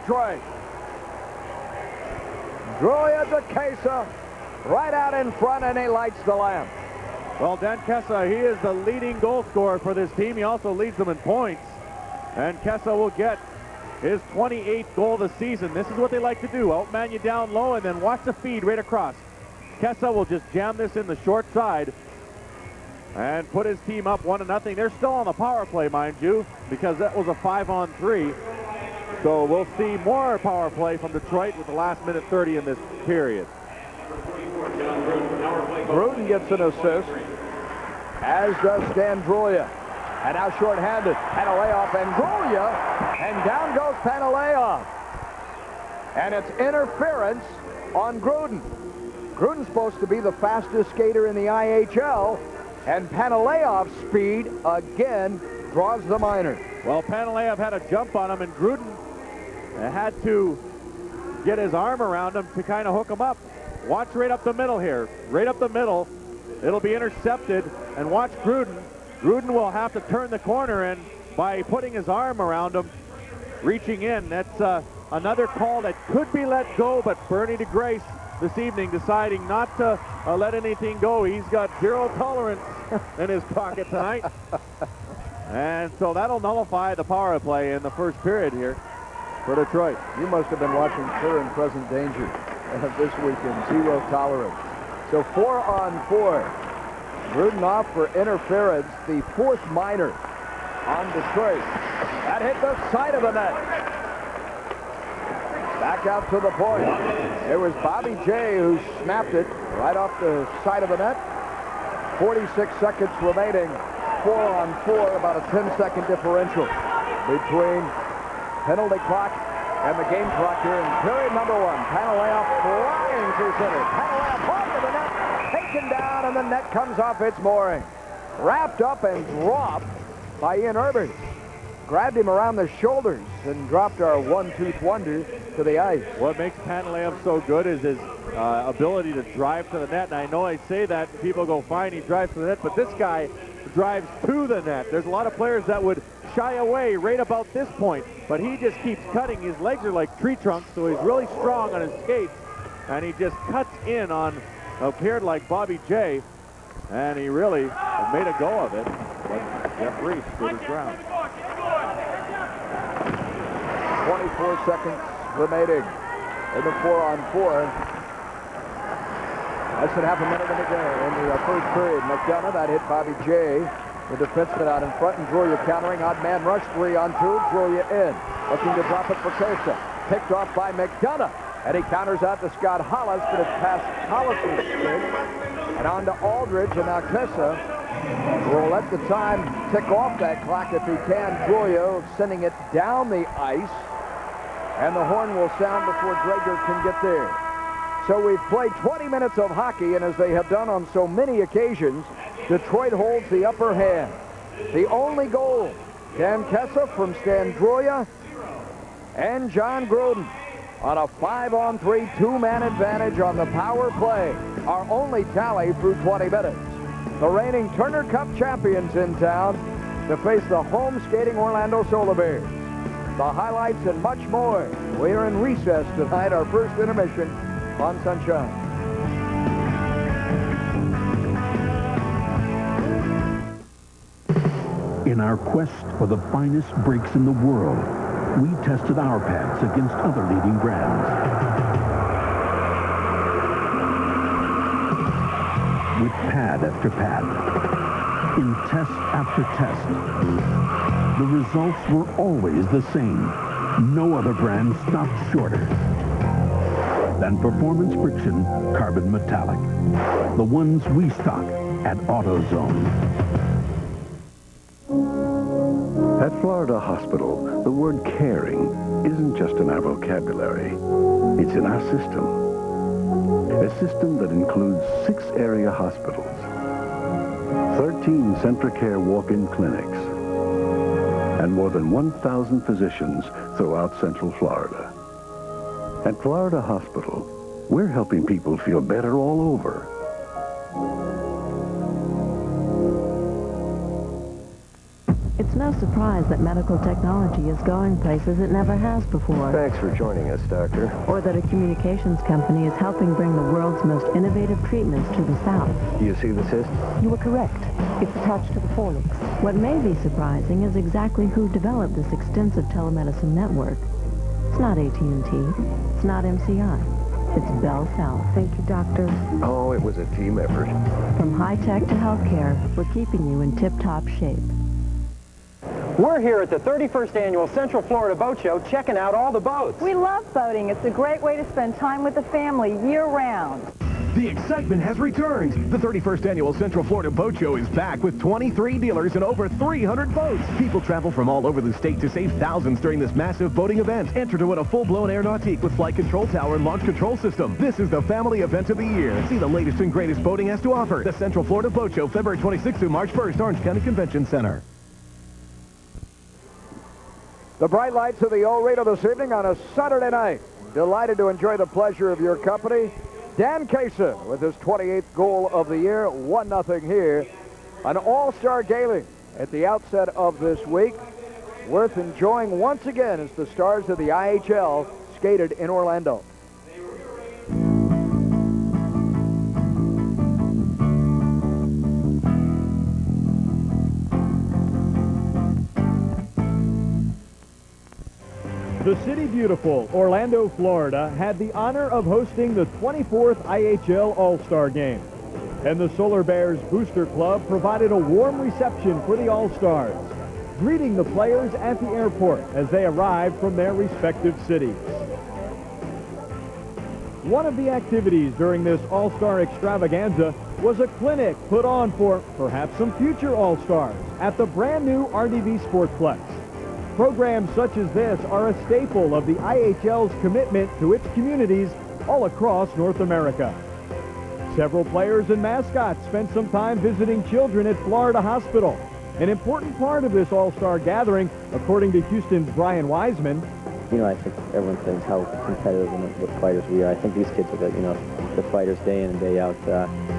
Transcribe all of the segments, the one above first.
Detroit. Julia DeCasa right out in front, and he lights the lamp. Well, Dan Kessa, he is the leading goal scorer for this team. He also leads them in points. And Kessa will get his 28th goal of the season. This is what they like to do. Outman you down low and then watch the feed right across. Kessa will just jam this in the short side and put his team up 1-0. They're still on the power play, mind you, because that was a 5-on-3. So we'll see more power play from Detroit with the last minute 30 in this period. Gruden gets an assist, as does Stan Drulia. And now shorthanded. Panaleov and Drulia, and down goes Panaleov. And it's interference on Gruden. Gruden's supposed to be the fastest skater in the IHL, and Panaleov's speed again draws the minor. Well, Panaleov had a jump on him, and Gruden had to get his arm around him to kind of hook him up. Watch right up the middle here. Right up the middle. It'll be intercepted, and watch Gruden. Gruden will have to turn the corner, and by putting his arm around him, reaching in, that's another call that could be let go, but Bernie DeGrace this evening deciding not to let anything go. He's got zero tolerance in his pocket tonight. And so that'll nullify the power play in the first period here for Detroit. You must have been watching Clear and Present Danger this weekend. Zero tolerance. So 4-on-4. Gruden off for interference, the fourth minor on Detroit. That hit the side of the net. Back out to the point. It was Bobby Jay who snapped it right off the side of the net. 46 seconds remaining. 4-on-4, about a 10-second differential between penalty clock and the game clock here in period number one. Panaleov flying through center. Panaleov off to the net, taken down, and the net comes off its mooring. Wrapped up and dropped by Ian Herbert. Grabbed him around the shoulders and dropped our one-tooth wonder to the ice. What makes Panaleov so good is his ability to drive to the net. And I know I say that, and people go, fine, he drives to the net, but this guy drives to the net. There's a lot of players that would shy away right about this point, but he just keeps cutting. His legs are like tree trunks, so he's really strong on his skates, and he just cuts in on appeared like Bobby Jay, and he really made a go of it, but Jeff Reese stood his ground. 24 seconds remaining in the 4-on-4. Less than half a minute in the game in the first period. McDonough, that hit Bobby Jay, the defenseman out in front, and Julia countering. Odd man rush, 3-on-2. Julia in, looking to drop it for Kessa. Picked off by McDonough, and he counters out to Scott Hollis, but it's past Hollis' stick and on to Aldridge, and now Kessa will let the time tick off that clock if he can. Julia sending it down the ice, and the horn will sound before Drager can get there. So we've played 20 minutes of hockey, and as they have done on so many occasions, Detroit holds the upper hand. The only goal, Dan Kessa from Stan Drulia and John Gruden on a 5-on-3 two-man advantage on the power play. Our only tally through 20 minutes. The reigning Turner Cup champions in town to face the home skating Orlando Solar Bears. The highlights and much more. We are in recess tonight, our first intermission on Sunshine. In our quest for the finest brakes in the world, we tested our pads against other leading brands. With pad after pad, in test after test, the results were always the same. No other brand stopped shorter than Performance Friction Carbon Metallic, the ones we stock at AutoZone. At Florida Hospital, the word caring isn't just in our vocabulary. It's in our system. A system that includes 6 area hospitals, 13 Centracare walk-in clinics, and more than 1,000 physicians throughout Central Florida. At Florida Hospital, we're helping people feel better all over. It's no surprise that medical technology is going places it never has before. Thanks for joining us, Doctor. Or that a communications company is helping bring the world's most innovative treatments to the South. Do you see the cyst? You were correct. It's attached to the fornix. What may be surprising is exactly who developed this extensive telemedicine network. It's not AT&T. It's not MCI. It's Bell South. Thank you, doctor. Oh, it was a team effort. From high-tech to healthcare, we're keeping you in tip-top shape. We're here at the 31st Annual Central Florida Boat Show checking out all the boats. We love boating. It's a great way to spend time with the family year-round. The excitement has returned. The 31st Annual Central Florida Boat Show is back with 23 dealers and over 300 boats. People travel from all over the state to save thousands during this massive boating event. Enter to win a full-blown Air Nautique with flight control tower and launch control system. This is the family event of the year. See the latest and greatest boating has to offer. The Central Florida Boat Show, February 26th through March 1st, Orange County Convention Center. The bright lights of the El Rito this evening on a Saturday night. Delighted to enjoy the pleasure of your company. Dan Kaysen with his 28th goal of the year, 1-0 here. An all-star game at the outset of this week. Worth enjoying once again as the stars of the IHL skated in Orlando. The City Beautiful, Orlando, Florida, had the honor of hosting the 24th IHL All-Star Game. And the Solar Bears Booster Club provided a warm reception for the All-Stars, greeting the players at the airport as they arrived from their respective cities. One of the activities during this All-Star extravaganza was a clinic put on for perhaps some future All-Stars at the brand new RDV Sportsplex. Programs such as this are a staple of the IHL's commitment to its communities all across North America. Several players and mascots spent some time visiting children at Florida Hospital. An important part of this all-star gathering, according to Houston's Brian Wiseman. You know, I think everyone thinks how competitive and what fighters we are. I think these kids are the fighters day in and day out.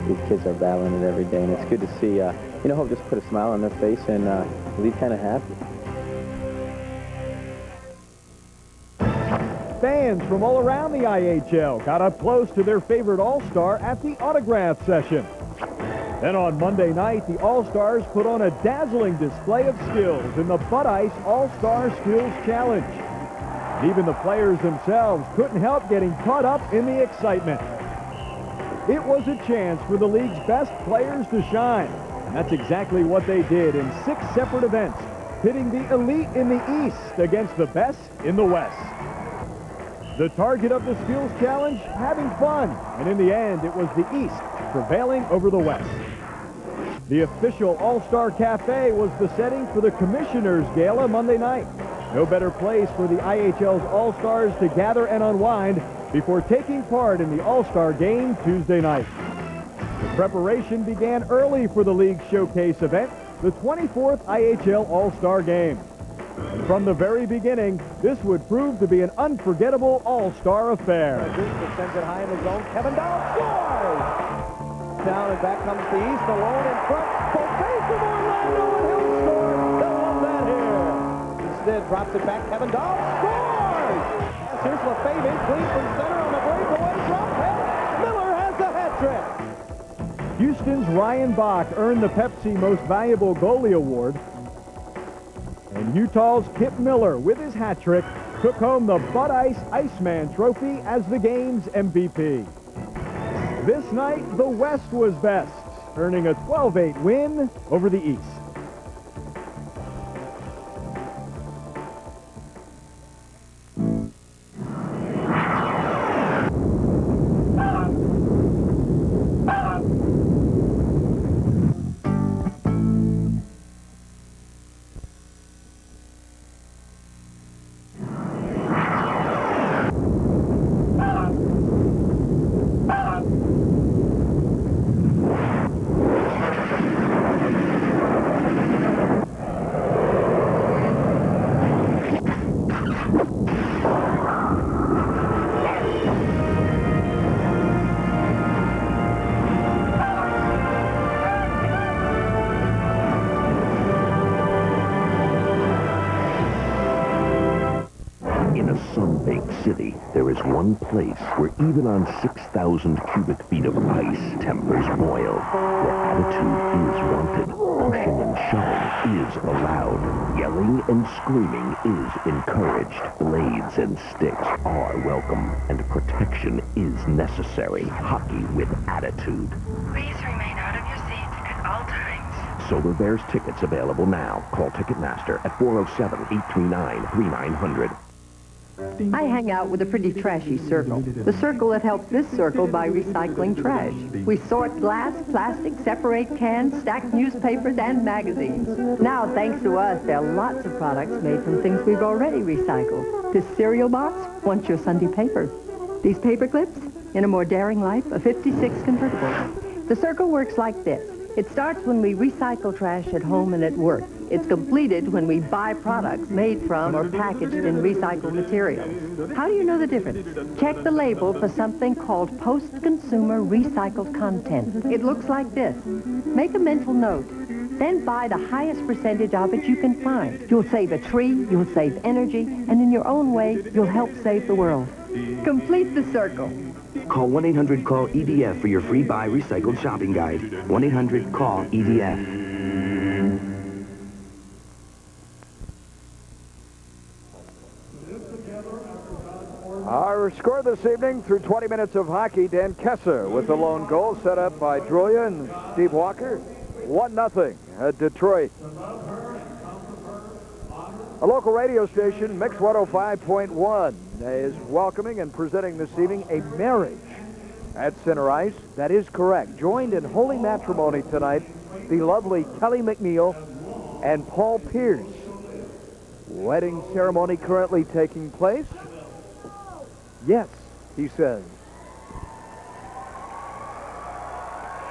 These kids are battling it every day, and it's good to see, hope just put a smile on their face and leave kind of happy. Fans from all around the IHL got up close to their favorite All-Star at the autograph session. Then on Monday night, the All-Stars put on a dazzling display of skills in the Bud Ice All-Star Skills Challenge. And even the players themselves couldn't help getting caught up in the excitement. It was a chance for the league's best players to shine. And that's exactly what they did in 6 separate events, pitting the elite in the East against the best in the West. The target of the Skills Challenge, having fun, and in the end, it was the East prevailing over the West. The official All-Star Cafe was the setting for the Commissioner's Gala Monday night. No better place for the IHL's All-Stars to gather and unwind before taking part in the All-Star Game Tuesday night. The preparation began early for the league's showcase event, the 24th IHL All-Star Game. And from the very beginning, this would prove to be an unforgettable all-star affair. Booster sends it high in the zone. Kevin Dahl scores! Down and back comes the East alone in front. For face of Orlando, and he'll score. They'll love that here. Instead, drops it back. Kevin Dahl scores! Here's LaFave in clean from center on the breakaway. Drop head. Miller has the hat trick. Houston's Ryan Bach earned the Pepsi Most Valuable Goalie Award. And Utah's Kip Miller, with his hat trick, took home the Bud Ice Iceman Trophy as the game's MVP. This night, the West was best, earning a 12-8 win over the East. Big City, there is one place where even on 6,000 cubic feet of ice, tempers boil, where attitude is wanted, pushing and shoving is allowed, yelling and screaming is encouraged, blades and sticks are welcome, and protection is necessary. Hockey with attitude. Please remain out of your seats at all times. Solar Bears tickets available now. Call Ticketmaster at 407-839-3900. I hang out with a pretty trashy circle. The circle that helps this circle by recycling trash. We sort glass, plastic, separate cans, stack newspapers and magazines. Now, thanks to us, there are lots of products made from things we've already recycled. This cereal box wants your Sunday paper. These paper clips, in a more daring life, a 56 convertible. The circle works like this. It starts when we recycle trash at home and at work. It's completed when we buy products made from or packaged in recycled materials. How do you know the difference? Check the label for something called post-consumer recycled content. It looks like this. Make a mental note. Then buy the highest percentage of it you can find. You'll save a tree, you'll save energy, and in your own way, you'll help save the world. Complete the circle. Call 1-800-CALL-EDF for your free Buy Recycled shopping guide. 1-800-CALL-EDF. Our score this evening through 20 minutes of hockey, Dan Kessler with the lone goal set up by Drulia and Steve Walker. 1-0 at Detroit. A local radio station, Mix 105.1, is welcoming and presenting this evening a marriage at Center Ice. That is correct. Joined in holy matrimony tonight, the lovely Kelly McNeil and Paul Pierce. Wedding ceremony currently taking place. Yes, he says.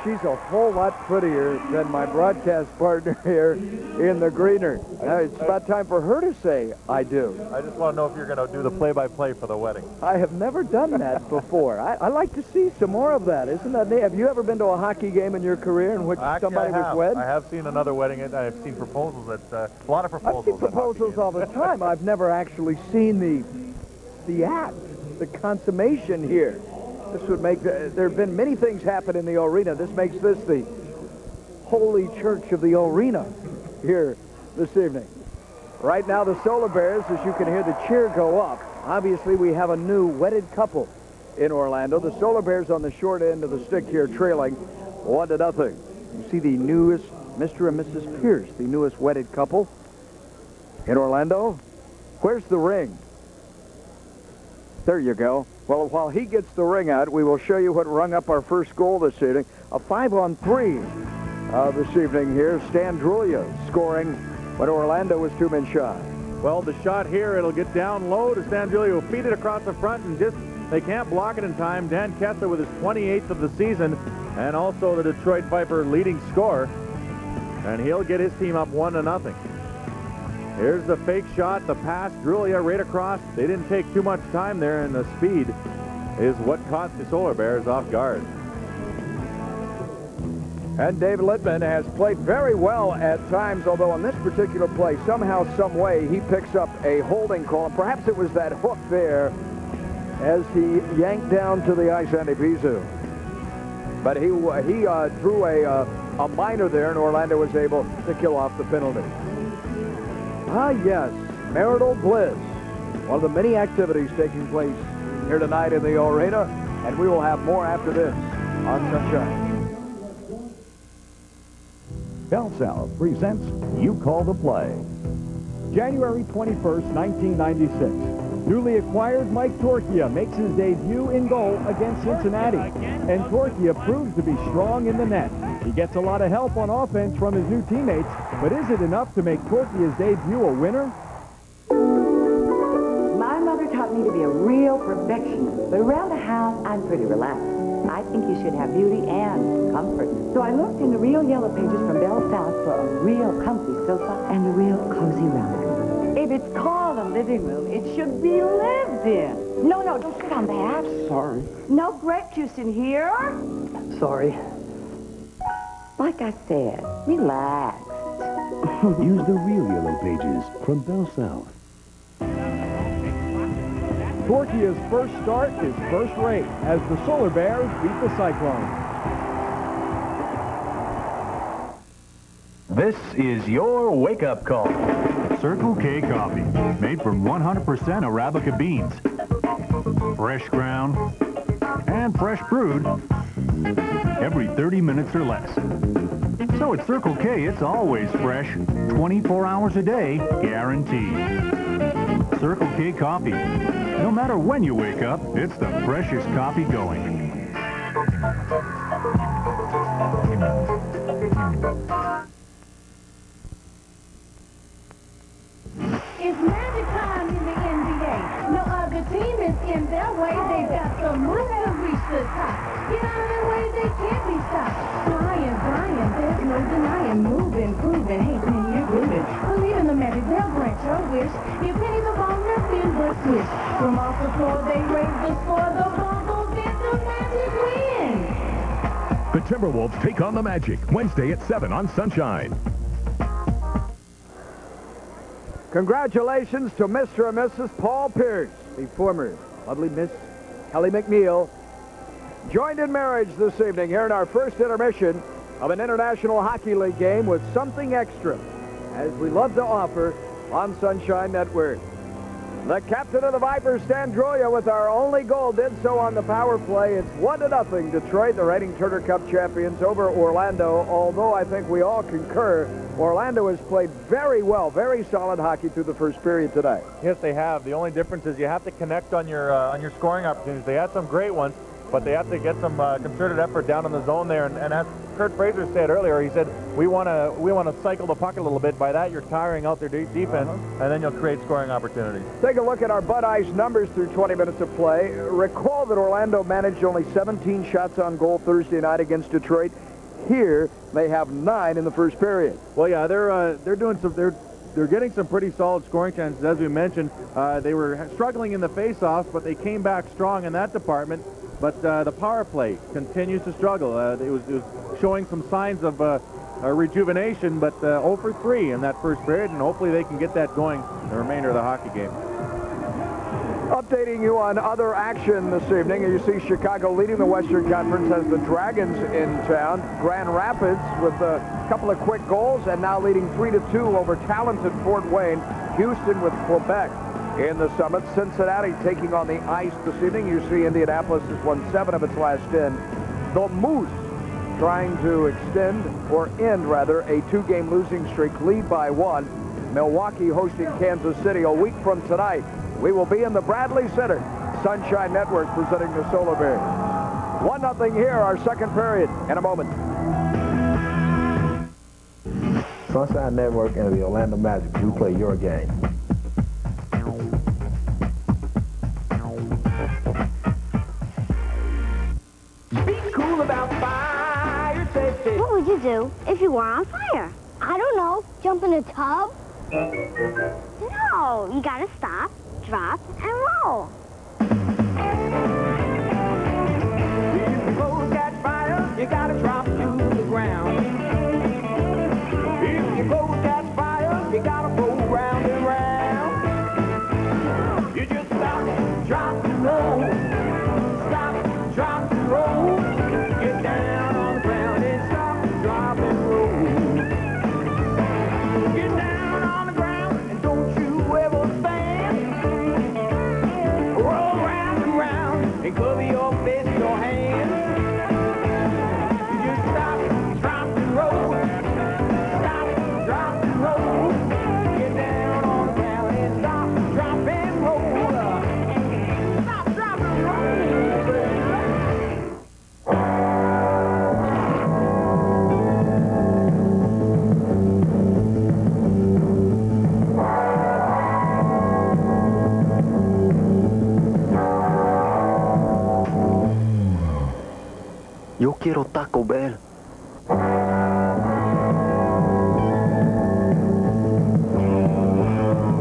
She's a whole lot prettier than my broadcast partner here in the greener. Now, it's about time for her to say, I do. I just want to know if you're going to do the play-by-play for the wedding. I have never done that before. I like to see some more of that. Isn't that neat? Have you ever been to a hockey game in your career in which somebody was wed? I have seen another wedding. I've seen proposals. A lot of proposals. I've seen proposals all the time. I've never actually seen the act, the consummation here. This would make, there have been many things happen in the arena. This makes this the holy church of the arena here this evening. Right now, the Solar Bears, as you can hear the cheer go up. Obviously, we have a new wedded couple in Orlando. The Solar Bears on the short end of the stick here trailing 1-0. You see the newest Mr. and Mrs. Pierce, the newest wedded couple in Orlando. Where's the ring? There you go. Well, while he gets the ring out, we will show you what rung up our first goal this evening. A 5-on-3 this evening here. Stan Drulia scoring when Orlando was 2 men shy. Well, the shot here, it'll get down low to Stan Drulia, who feed it across the front, and just they can't block it in time. Dan Kessler with his 28th of the season, and also the Detroit Viper leading scorer. And he'll get his team up 1-0. Here's the fake shot, the pass, Drulia right across. They didn't take too much time there, and the speed is what caught the Solar Bears off guard. And Dave Littman has played very well at times, although on this particular play, somehow, some way, he picks up a holding call. Perhaps it was that hook there as he yanked down to the ice Andy Pizzo. But he drew a minor there, and Orlando was able to kill off the penalty. Ah, yes, marital bliss. One of the many activities taking place here tonight in the arena, and we will have more after this on Sunshine. Bell South presents You Call the Play. January 21st, 1996. Newly acquired Mike Torchia makes his debut in goal against Cincinnati. And Torchia proves to be strong in the net. He gets a lot of help on offense from his new teammates, but is it enough to make Torchia's debut a winner? My mother taught me to be a real perfectionist, but around the house, I'm pretty relaxed. I think you should have beauty and comfort. So I looked in the Real Yellow Pages from Bell South for a real comfy sofa and a real cozy room. If it's called a living room, it should be lived in. No, don't sit on that. Sorry. No grape juice in here. Sorry. Like I said, relax. Use the Real Yellow Pages from Bell South. Torquia's first start is first rate as the Solar Bears beat the Cyclones. This is your wake-up call. Circle K coffee, made from 100% Arabica beans. Fresh ground and fresh brewed every 30 minutes or less. So at Circle K, it's always fresh, 24 hours a day, guaranteed. Circle K coffee. No matter when you wake up, it's the freshest coffee going. It's magic time in the NBA. No other team is in their way. They got the moves to reach the top. Get out of their way, they can't be stopped. Flying, there's no denying. Moving, proving, hey, man, you're grooving. Believe in the magic, they'll grant your wish. Your pennies are on nothing but switch. From off the floor, they raise the score. The ball goes in, the Magic win. The Timberwolves take on the Magic Wednesday at 7 on Sunshine. Congratulations to Mr. and Mrs. Paul Pierce, the former lovely Miss Kelly McNeil, joined in marriage this evening here in our first intermission of an International Hockey League game with something extra, as we love to offer on Sunshine Network. The captain of the Vipers, Stan Drulia, with our only goal, did so on the power play. It's 1-0 Detroit, the reigning Turner Cup champions, over Orlando, although I think we all concur Orlando has played very well, very solid hockey through the first period today. Yes, they have. The only difference is you have to connect on your scoring opportunities. They had some great ones, but they have to get some concerted effort down in the zone there. And as Kurt Fraser said earlier, he said, we want to cycle the puck a little bit. By that, you're tiring out their defense, and then you'll create scoring opportunities. Take a look at our Bud Ice numbers through 20 minutes of play. Recall that Orlando managed only 17 shots on goal Thursday night against Detroit. Here, they have 9 in the first period. Well, yeah, they're doing some. They're getting some pretty solid scoring chances, as we mentioned. They were struggling in the face-offs, but they came back strong in that department. But the power play continues to struggle. It was showing some signs of rejuvenation, but 0 for 3 in that first period, and hopefully they can get that going the remainder of the hockey game. Updating you on other action this evening, you see Chicago leading the Western Conference as the Dragons in town. Grand Rapids with a couple of quick goals and now leading 3-2 over talented Fort Wayne. Houston with Quebec in the Summit. Cincinnati taking on the Ice this evening. You see Indianapolis has won 7 of its last 10. The Moose trying to extend, or end rather, a 2-game losing streak, lead by 1. Milwaukee hosting Kansas City a week from tonight. We will be in the Bradley Center. Sunshine Network presenting the Solar Bears. 1-0 here, our second period, in a moment. Sunshine Network and the Orlando Magic, we play your game. Be cool about fire safety. What would you do if you were on fire? I don't know. Jump in a tub? No, you gotta stop, drop, and roll. If your clothes got fire, you gotta drop to the ground. If your clothes got fire, you gotta roll round and round. You just stop, drop, and roll. Stop, drop, and roll. Get down on the ground and stop, drop, and roll. Get down on the ground and don't you ever stand. Roll round and round and cover your face with your hands. You just stop, drop, and roll. Stop, drop, and roll. Get down on the ground and stop, drop, and roll. Stop, drop, and roll. Yo quiero Taco Bell.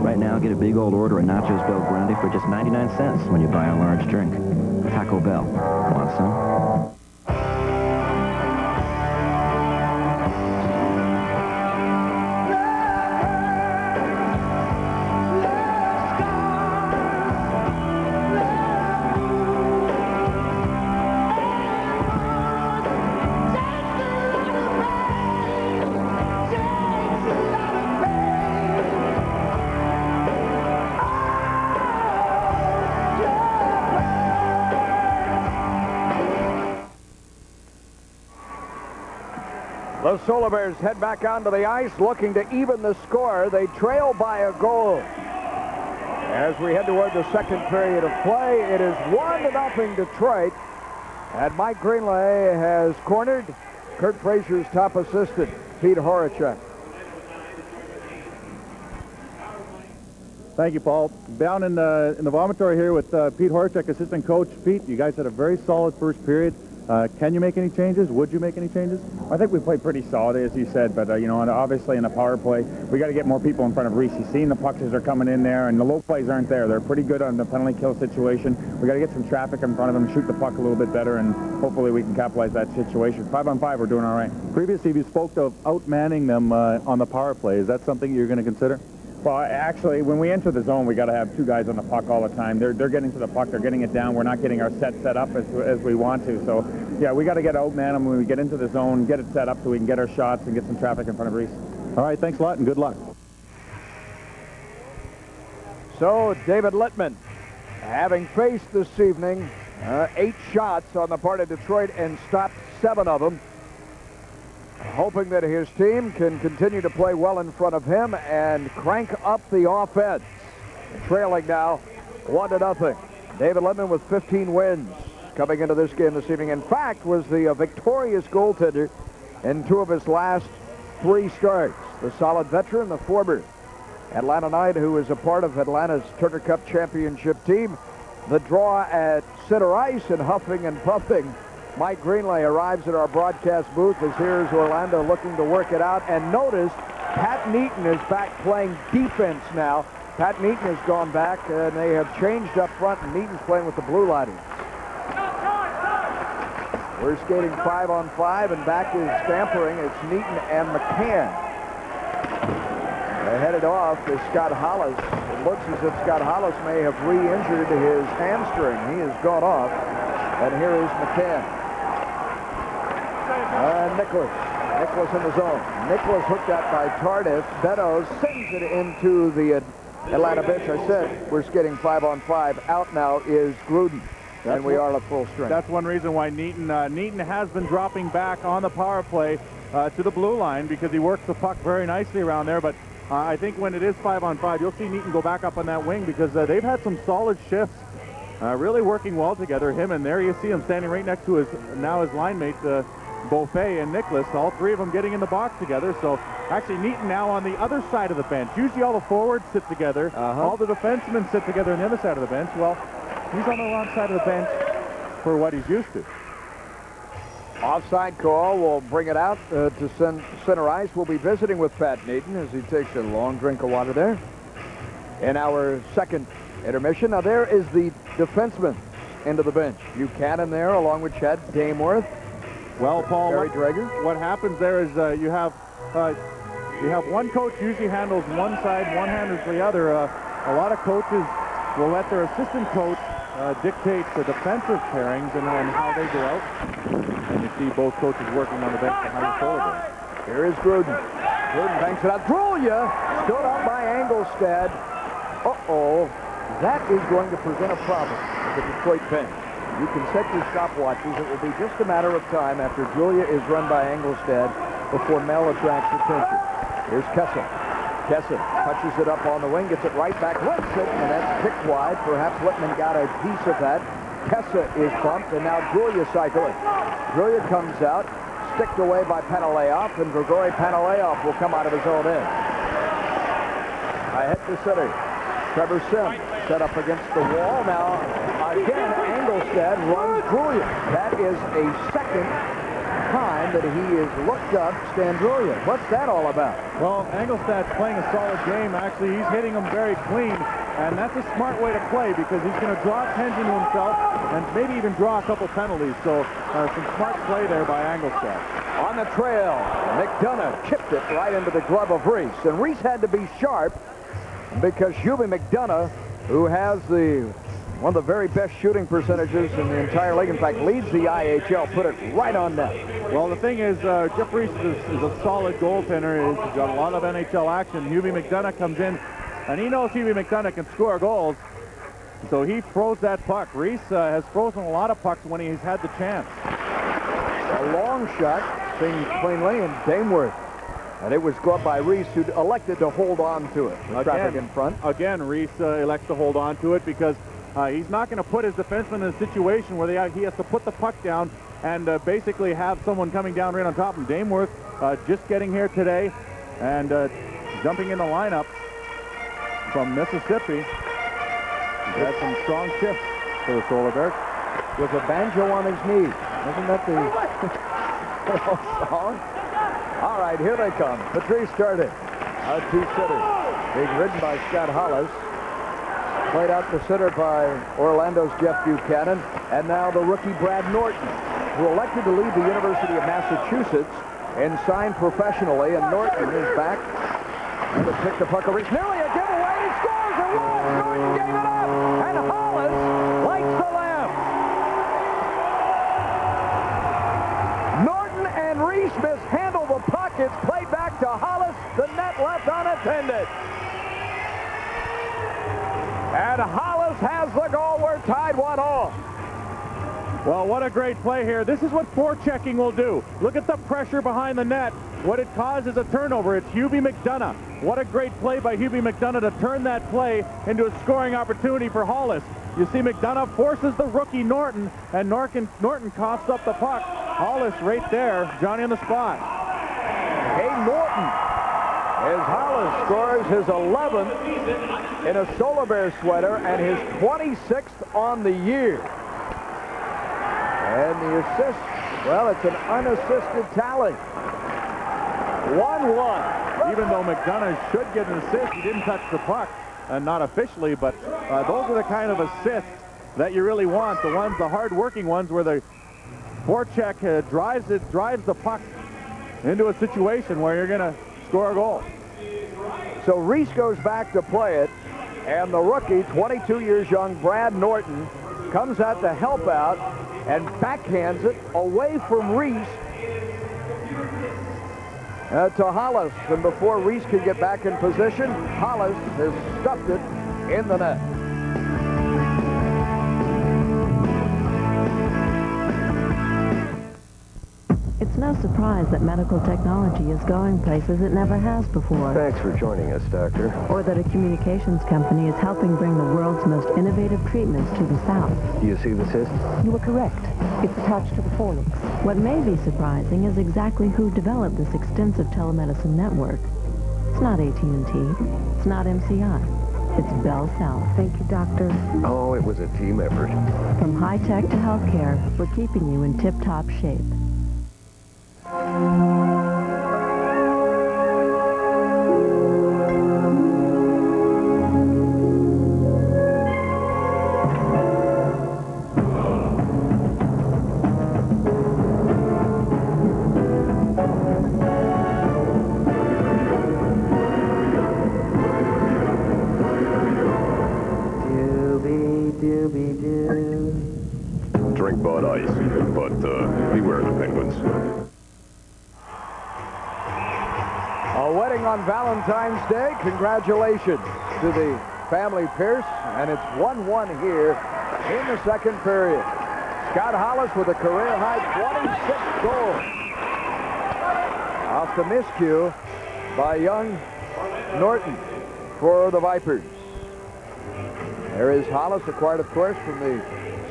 Right now, get a big old order of Nachos Bel Grande for just 99 cents when you buy a large drink. Taco Bell. Want some? The Solar Bears head back onto the ice looking to even the score. They trail by a goal. As we head toward the second period of play, it is 1-0 Detroit. And Mike Greenlay has cornered Kurt Frazier's top assistant, Pete Horachek. Thank you, Paul. Down in the vomitory here with Pete Horachek, assistant coach. Pete, you guys had a very solid first period. Can you make any changes? Would you make any changes? I think we played pretty solid, as you said, but, you know, and obviously in the power play, we got to get more people in front of Reese. He's seen the pucks as they're coming in there, and the low plays aren't there. They're pretty good on the penalty kill situation. We got to get some traffic in front of him, shoot the puck a little bit better, and hopefully we can capitalize that situation. 5-on-5, we're doing all right. Previously, you spoke of outmanning them on the power play. Is that something you're going to consider? Well, actually, when we enter the zone, we got to have two guys on the puck all the time. They're getting to the puck, they're getting it down. We're not getting our set up as we want to. So, yeah, we got to get outman them when we get into the zone, get it set up so we can get our shots and get some traffic in front of Reese. All right, thanks a lot and good luck. So, David Littman, having faced this evening 8 shots on the part of Detroit and stopped 7 of them, hoping that his team can continue to play well in front of him and crank up the offense. Trailing now 1-0. David Littman with 15 wins coming into this game this evening. In fact, was the victorious goaltender in 2 of his last 3 starts. The solid veteran, the former Atlanta Knight, who is a part of Atlanta's Turner Cup championship team. The draw at center ice and huffing and puffing. Mike Greenlay arrives at our broadcast booth as here's Orlando looking to work it out. And notice Pat Neaton is back playing defense now. Pat Neaton has gone back and they have changed up front, and Neaton's playing with the Blue Lightning. We're skating 5-on-5, and back is scampering. It's Neaton and McCann. They headed off is Scott Hollis. It looks as if Scott Hollis may have re-injured his hamstring. He has gone off. And here is McCann. Nicholas in the zone. Nicholas hooked out by Tardif. Beddoes sends it into the Atlanta bench. I said we're skating 5-on-5. Out now is Gruden. And we are at full strength. That's one reason why Neaton has been dropping back on the power play to the blue line, because he works the puck very nicely around there. But I think when it is 5-on-5, you'll see Neaton go back up on that wing, because they've had some solid shifts, really working well together. Him and there you see him standing right next to his line mate, Beaufait and Nicholas, all 3 of them getting in the box together. So actually Neaton now on the other side of the bench. Usually all the forwards sit together, all the defensemen sit together on the other side of the bench. Well, he's on the wrong side of the bench for what he's used to. Offside call will bring it out to center ice. We'll be visiting with Pat Neaton as he takes a long drink of water there. In our second intermission, now there is the defenseman into the bench. Buchanan there along with Chad Dameworth. Well, Paul, what happens there is you have one coach usually handles one side, one handles the other. A lot of coaches will let their assistant coach dictate the defensive pairings and how they go out. And you see both coaches working on the bench behind the forward. Here is Gruden. Gruden banks it out. Drulia stood up by Engelstad. Uh-oh. That is going to present a problem for the Detroit bench. You can set your stopwatches. It will be just a matter of time after Julia is run by Engelstad before Mel attracts attention. Here's Kessel. Kessel touches it up on the wing, gets it right back, lifts it, and that's kicked wide. Perhaps Littman got a piece of that. Kessa is bumped, and now Julia cycling. Julia comes out, sticked away by Panaleov, and Grigory Panaleov will come out of his own end. I head to center. Trevor Sims set up against the wall. Now, again, Engelstad runs Julia. That is a second time that he has looked up Stan Julia. What's that all about? Well, Engelstad's playing a solid game. Actually, he's hitting them very clean, and that's a smart way to play because he's going to draw attention to himself and maybe even draw a couple penalties. So, some smart play there by Engelstad. On the trail, McDonough chipped it right into the glove of Reese, and Reese had to be sharp because Hubie McDonough, who has one of the very best shooting percentages in the entire league, in fact, leads the IHL, put it right on net. Well, the thing is, Jeff Reese is a solid goaltender. He's got a lot of NHL action. Hubie McDonough comes in, and he knows Hubie McDonough can score goals, so he throws that puck. Reese has frozen a lot of pucks when he's had the chance. A long shot. things cleanly, and Dameworth. And it was caught by Reese, who elected to hold on to it. With traffic in front. Again, Reese elects to hold on to it because he's not going to put his defenseman in a situation where he has to put the puck down and basically have someone coming down right on top of him. Dameworth just getting here today and jumping in the lineup from Mississippi. He's had some strong shifts for the Solar Bears. With a banjo on his knee. Isn't that the song? All right, here they come. Patrice started. Our two sitters. Being ridden by Scott Hollis. Played out to center by Orlando's Jeff Buchanan. And now the rookie Brad Norton, who elected to leave the University of Massachusetts and signed professionally. And Norton is back. And to pick the puck. Reese nearly a giveaway. He scores. And Norton gave it up. And Hollis lights the lamp. Norton and Reese mishandle the puck. It's played back to Hollis. The net left unattended. And Hollis has the goal. We're tied 1-all. Well, what a great play here. This is what forechecking will do. Look at the pressure behind the net. What it causes a turnover. It's Hubie McDonough. What a great play by Hubie McDonough to turn that play into a scoring opportunity for Hollis. You see McDonough forces the rookie Norton, and Norton coughs up the puck. Hollis right there, Johnny on the spot. Hey, Norton, as Hollis scores his 11th in a Solar Bear sweater and his 26th on the year. And the assist, well, it's an unassisted tally. 1-1. Even though McDonough should get an assist, he didn't touch the puck, and not officially, but those are the kind of assists that you really want, the hard-working ones where the forecheck drives the puck into a situation where you're going to score a goal. So Reese goes back to play it, and the rookie, 22 years young, Brad Norton, comes out to help out and backhands it away from Reese to Hollis. And before Reese can get back in position, Hollis has stuffed it in the net. It's no surprise that medical technology is going places it never has before. Thanks for joining us, Doctor. Or that a communications company is helping bring the world's most innovative treatments to the South. Do you see the cyst? You were correct. It's attached to the fornix. What may be surprising is exactly who developed this extensive telemedicine network. It's not AT&T. It's not MCI. It's Bell South. Thank you, Doctor. Oh, it was a team effort. From high-tech to healthcare, we're keeping you in tip-top shape. Drink Bud Ice, but beware the penguins. A wedding on Valentine's Day. Congratulations to the family Pierce. And it's 1-1 here in the second period. Scott Hollis with a career-high 26 goals. Off the miscue by young Norton for the Vipers. There is Hollis, acquired, of course, from the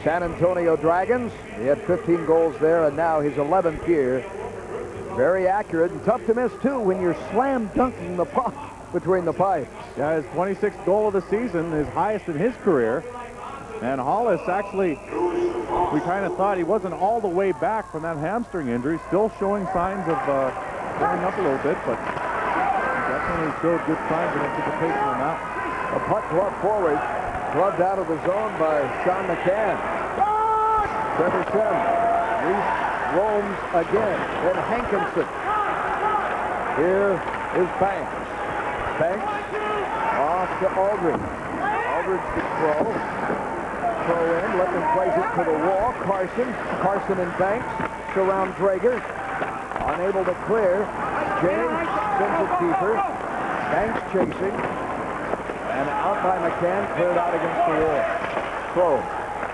San Antonio Dragons. He had 15 goals there, and now his 11th year. Very accurate and tough to miss, too, when you're slam dunking the puck between the pipes. Yeah, his 26th goal of the season, his highest in his career. And Hollis, actually, we kind of thought he wasn't all the way back from that hamstring injury, still showing signs of going up a little bit, but definitely showed good signs of anticipation on that. A puck gloved forward, gloved out of the zone by Sean McCann. Trevor Sim. Reese roams again. Then Hankinson. Here is Banks. Banks off to Aldridge. Aldridge to throw. Throw in. Lippman plays it to the wall. Carson and Banks surround Drager. Unable to clear. Jay sends it deeper. Banks chasing. And out by McCann, cleared out against the wall. Throw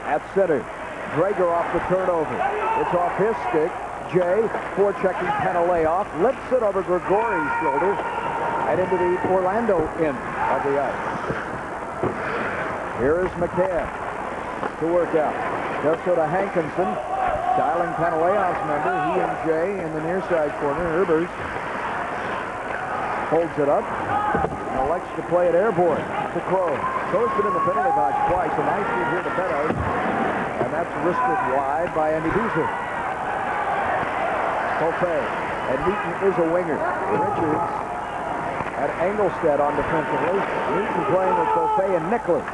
at center. Drager off the turnover. It's off his stick. J, forechecking Panaleoff, lifts it over Gregori's shoulder and into the Orlando end of the ice. Here is McCann to work out. Just so to Hankinson, dialing Panaleoff's number. He and Jay in the near side corner. Herbers holds it up and elects to play it airborne to Crow. Crow's been in the penalty box twice. A nice feed here to Beddoes, and that's wristed wide by Andy Beezer. Buffet, and Neaton is a winger. Richards and Engelstad on defensively. Neaton playing with Buffet and Nicholas.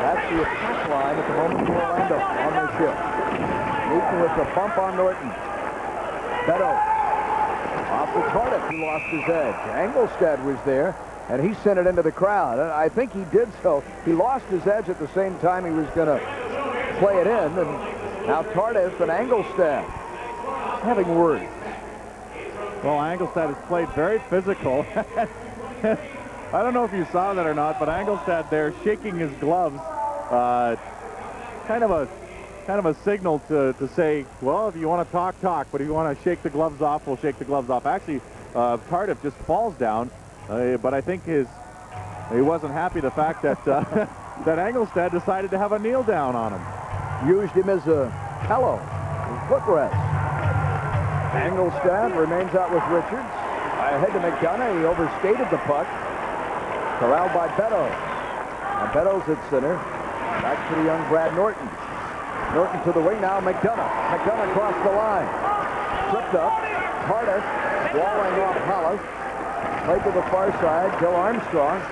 That's the attack line at the moment for Orlando on their shift. Neaton with the bump on Norton. Beddoes off the Tardif, who lost his edge. Engelstad was there, and he sent it into the crowd. And I think he did so. He lost his edge at the same time he was going to play it in. And now Tardif and Engelstad having words. Well, Engelstad has played very physical. I don't know if you saw that or not, but Engelstad there shaking his gloves, kind of a signal to say, well, if you want to talk, talk, but if you want to shake the gloves off, we'll shake the gloves off. Actually, Tardif just falls down, but I think he wasn't happy the fact that that Engelstad decided to have a kneel down on him. Used him as a pillow, footrest. Engelstad remains out with Richards. Ahead to McDonough. He overstated the puck. Corralled by Beddoes. Now Beddoes at center. Back to the young Brad Norton. Norton to the wing now. McDonough. McDonough across the line. Flipped up. Tardif walling off Hollis. Played to the far side. Bill Armstrong.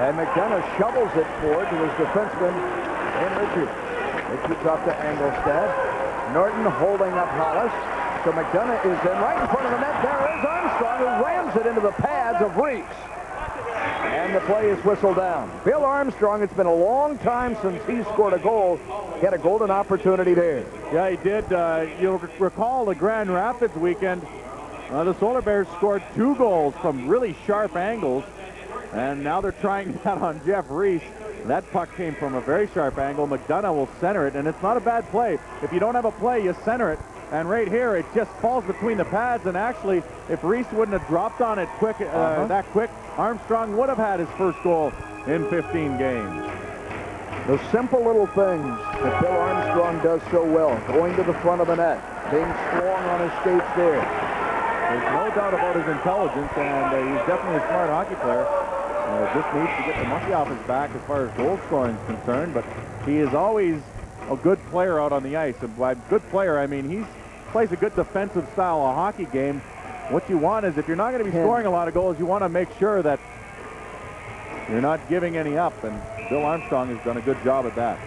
And McDonough shovels it forward to his defenseman in Richards. It keeps off to Engelstad. Norton holding up Hollis. So McDonough is in right in front of the net. There is Armstrong, who rams it into the pads of Reese. And the play is whistled down. Bill Armstrong, it's been a long time since he scored a goal. He had a golden opportunity there. Yeah, he did. You'll recall the Grand Rapids weekend. The Solar Bears scored 2 goals from really sharp angles. And now they're trying that on Jeff Reese. That puck came from a very sharp angle. McDonough will center it, and it's not a bad play. If you don't have a play, you center it. And right here, it just falls between the pads. And actually, if Reese wouldn't have dropped on it that quick, Armstrong would have had his first goal in 15 games. The simple little things that Bill Armstrong does so well, going to the front of the net, being strong on his skates there. There's no doubt about his intelligence, and he's definitely a smart hockey player. Just needs to get the monkey off his back as far as goal scoring is concerned, but he is always a good player out on the ice. And by good player, I mean he plays a good defensive style of hockey game. What you want is, if you're not going to be scoring a lot of goals, you want to make sure that you're not giving any up, and Bill Armstrong has done a good job at that.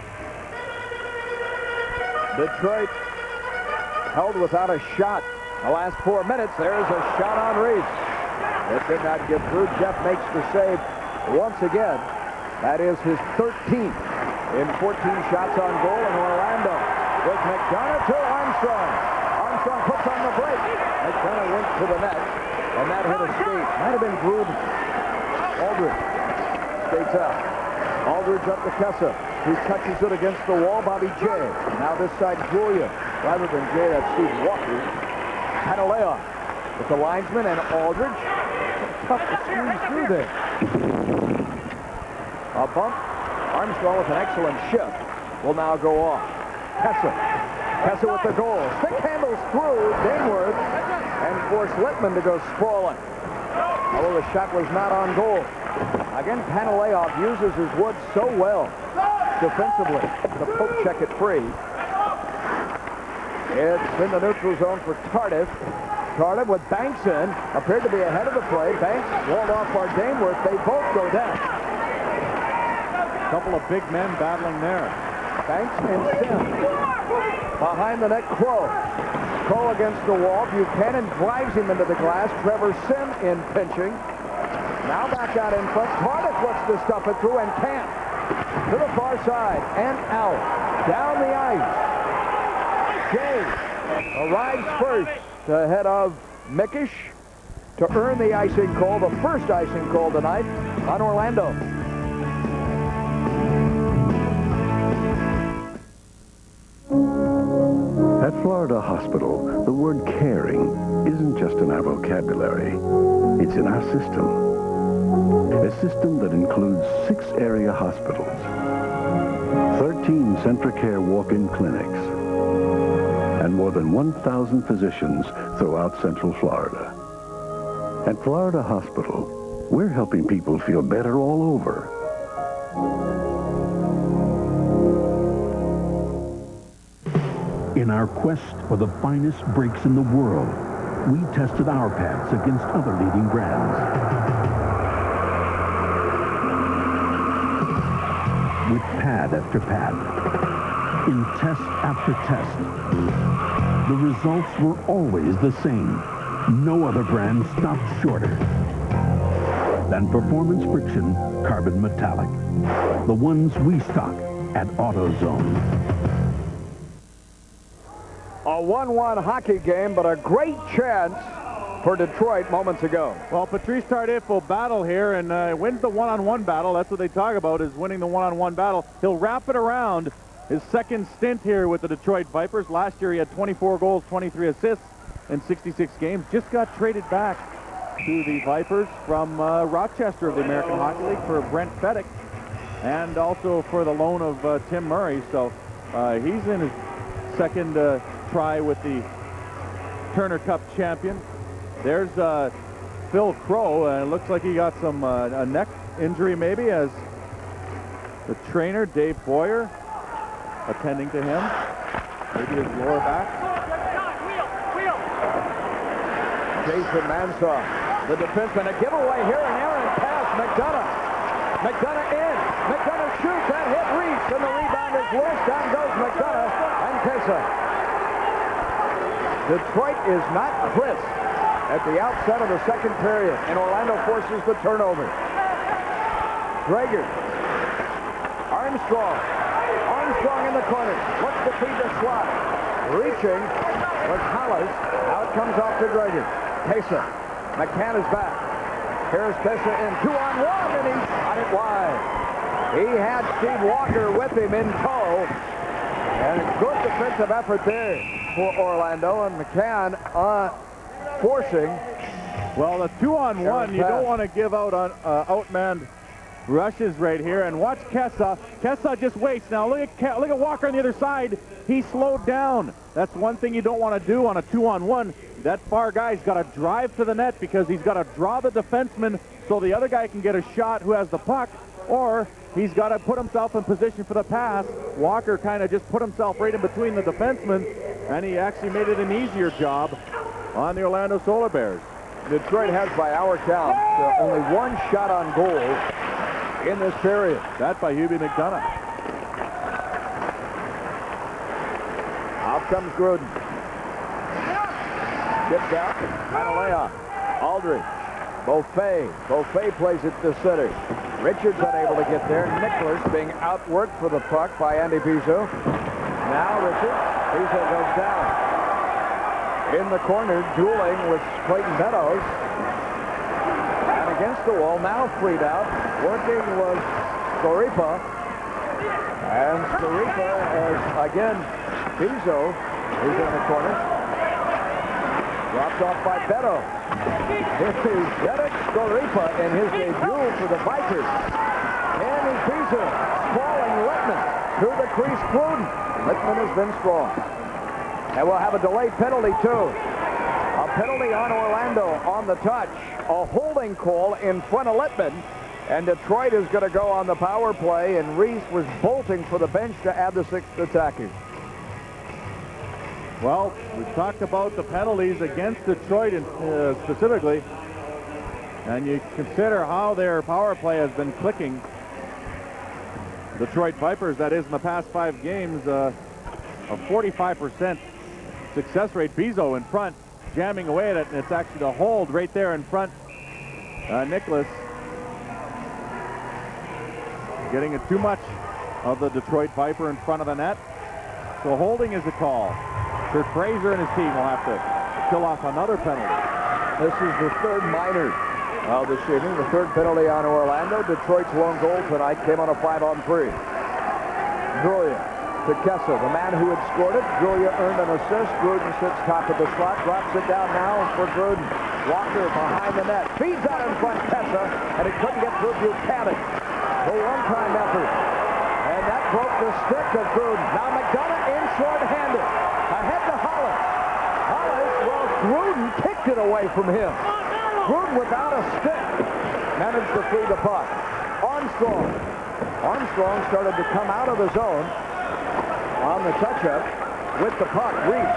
Detroit held without a shot the last 4 minutes. There's a shot on Reese. It did not get through. Jeff makes the save once again. That is his 13th in 14 shots on goal in Orlando. With McDonough to Armstrong. Armstrong puts on the break. McDonough went to the net, and that hit a skate. Might have been Gruden. Aldridge skates out. Aldridge up to Kessa. He touches it against the wall. Bobby J. Now this side, Julia. Rather than J, that's Steve Walker. Panaleoff with the linesman and Aldridge. Tough to squeeze through there. A bump. Armstrong with an excellent shift will now go off. Kessa with the goal. Stick handles through Dingworth and force Littman to go sprawling. Although the shot was not on goal. Again, Panaleoff uses his wood so well defensively to poke check it free. It's in the neutral zone for Tardif. Tardif with Banks in, appeared to be ahead of the play. Banks walled off by Dingworth. They both go down. A couple of big men battling there. Banks and Sim. Behind the net, Crow. Crow against the wall. Buchanan drives him into the glass. Trevor Sim in pinching. Now back out in front. Tardif looks to stuff it through and can't. To the far side and out. Down the ice. Jay arrives first ahead of Mickish to earn the icing call, the first icing call tonight on Orlando. At Florida Hospital, the word caring isn't just in our vocabulary. It's in our system. A system that includes 6 area hospitals, 13 Centracare walk-in clinics, and more than 1,000 physicians throughout Central Florida. At Florida Hospital, we're helping people feel better all over. In our quest for the finest brakes in the world, we tested our pads against other leading brands. With pad after pad, in test after test, the results were always the same. No other brand stopped shorter than Performance Friction Carbon Metallic, the ones we stock at AutoZone. A 1-1 hockey game, but a great chance for Detroit moments ago. Well, Patrice Tardif will battle here and wins the one-on-one battle. That's what they talk about, is winning the one-on-one battle. He'll wrap it around his second stint here with the Detroit Vipers. Last year he had 24 goals, 23 assists in 66 games. Just got traded back to the Vipers from Rochester of the American Hockey League for Brent Fedek and also for the loan of Tim Murray. So he's in his second try with the Turner Cup champion. There's Phil Crow. It looks like he got some a neck injury maybe, as the trainer, Dave Boyer, attending to him. Maybe his lower back. Jason Mansour, the defenseman. A giveaway here, an errant pass. McDonough. McDonough in. McDonough shoots. That hit Reese, and the rebound is loose. Down goes McDonough and Kesa. Detroit is not crisp at the outset of the second period, and Orlando forces the turnover. Drager. Armstrong. Armstrong in the corner. Looks to feed the slot. Reaching was Hollis. Now it comes off to Drager. Kesa. McCann is back. Here's Kesa in 2-on-1, and he shot it wide. He had Steve Walker with him in tow. And a good defensive effort there for Orlando, and McCann forcing. Well, the 2-on-1, you don't want to give out on outmanned rushes right here. And watch Kesa. Kesa just waits. Now look at Walker on the other side. He slowed down. That's one thing you don't want to do on a 2-on-1. That far guy's got to drive to the net because he's got to draw the defenseman so the other guy can get a shot who has the puck, or he's got to put himself in position for the pass. Walker kind of just put himself right in between the defensemen, and he actually made it an easier job on the Orlando Solar Bears. Detroit has, by our count, only one shot on goal in this period. That by Hubie McDonough. Out comes Gruden. Gets out. Panalea. Aldridge. Beaufait plays it to center. Richards unable to get there. Nicholas being outworked for the puck by Andy Pizzo. Now Richards. Pizzo goes down. In the corner, dueling with Clayton Meadows. And against the wall, now freed out. Working was Storipa. And Storipa as, again, Pizzo is in the corner. Dropped off by Beto. This is Derek Storipa in his debut for the Vipers. Andy Pizzo sprawling Littman through the crease. Gruden. Littman has been strong. And we'll have a delayed penalty, too. A penalty on Orlando on the touch. A holding call in front of Littman. And Detroit is going to go on the power play, and Reese was bolting for the bench to add the 6th attacker. Well, we talked about the penalties against Detroit specifically, and you consider how their power play has been clicking. Detroit Vipers, that is, in the past 5 games, a 45% success rate. Pizzo in front, jamming away at it, and it's actually the hold right there in front. Nicholas getting it too much of the Detroit Viper in front of the net. So holding is a call. Kurt Fraser and his team will have to kill off another penalty. This is the 3rd minor of this evening. The 3rd penalty on Orlando. Detroit's lone goal tonight came on a 5-on-3. Julia to Kessa, the man who had scored it. Julia earned an assist. Gruden sits top of the slot, drops it down now for Gruden. Walker behind the net, feeds out in front Kessa, and he couldn't get through Buchanan. The one-time effort. And that broke the stick of Gruden. Now McDonough in short-handed. Ahead to Hollis. Hollis, well, Gruden kicked it away from him. Gruden without a stick managed to free the puck. Armstrong. Armstrong started to come out of the zone on the touch-up with the puck. Reach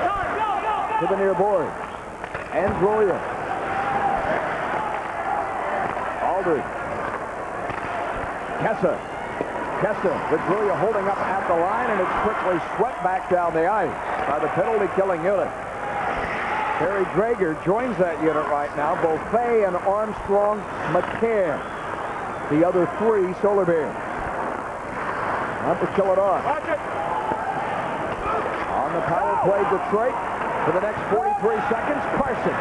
to the near board. And Julia. Aldridge. Kessa with Julia holding up at the line, and it's quickly swept back down the ice by the penalty-killing unit. Terry Drager joins that unit right now. Beaufait and Armstrong, McCann. The other three, Solar Bears. Not to kill it off. On the power play, Detroit for the next 43 seconds. Carson.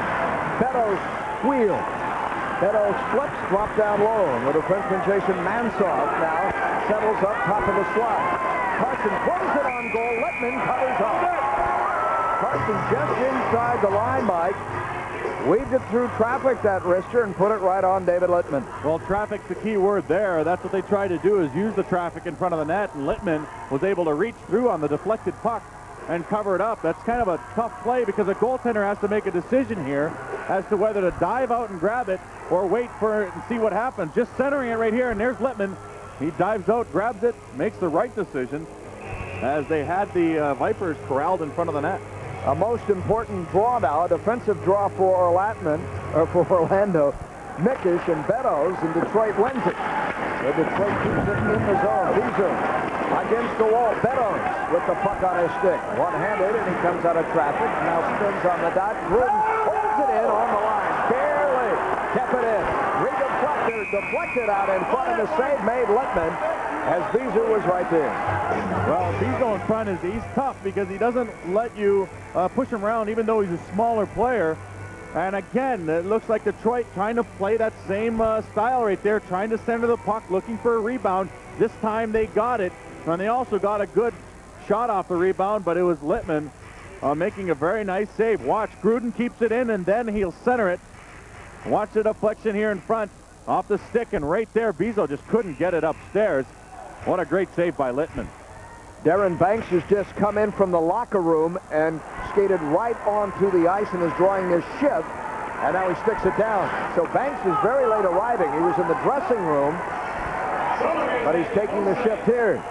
Beddoes wheel. Beddoes flips, drop down low. The defenseman Jason Mansoff now settles up top of the slot. Carson throws it on goal. Littman covers up. Carson just inside the line, Mike. Weaved it through traffic, that wrister, and put it right on David Littman. Well, traffic's the key word there. That's what they tried to do, is use the traffic in front of the net, and Littman was able to reach through on the deflected puck and cover it up. That's kind of a tough play because a goaltender has to make a decision here as to whether to dive out and grab it or wait for it and see what happens. Just centering it right here, and there's Littman. He dives out, grabs it, makes the right decision as they had the Vipers corralled in front of the net. A most important draw now, a defensive draw for Orlando. Mickish and Beddoes, and Detroit wins it. So Detroit keeps it in the zone. Beezer against the wall. Beddoes with the puck on his stick. One-handed, and he comes out of traffic. Now spins on the dot. Gruden holds it in on the line. Barely kept it in. Deflected out in front, and the save made Littman as Beezer was right there. Well, Beezer in front he's tough because he doesn't let you push him around even though he's a smaller player. And again, it looks like Detroit trying to play that same style right there, trying to center the puck, looking for a rebound. This time they got it, and they also got a good shot off the rebound, but it was Littman making a very nice save. Watch, Gruden keeps it in, and then he'll center it. Watch the deflection here in front, off the stick, and right there, Beezer just couldn't get it upstairs. What a great save by Littman. Darren Banks has just come in from the locker room and skated right onto the ice and is drawing his shift, and now he sticks it down. So Banks is very late arriving. He was in the dressing room, but he's taking the shift here.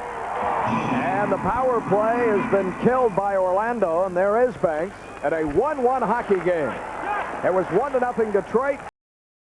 And the power play has been killed by Orlando, and there is Banks at a 1-1 hockey game. It was 1-0 Detroit.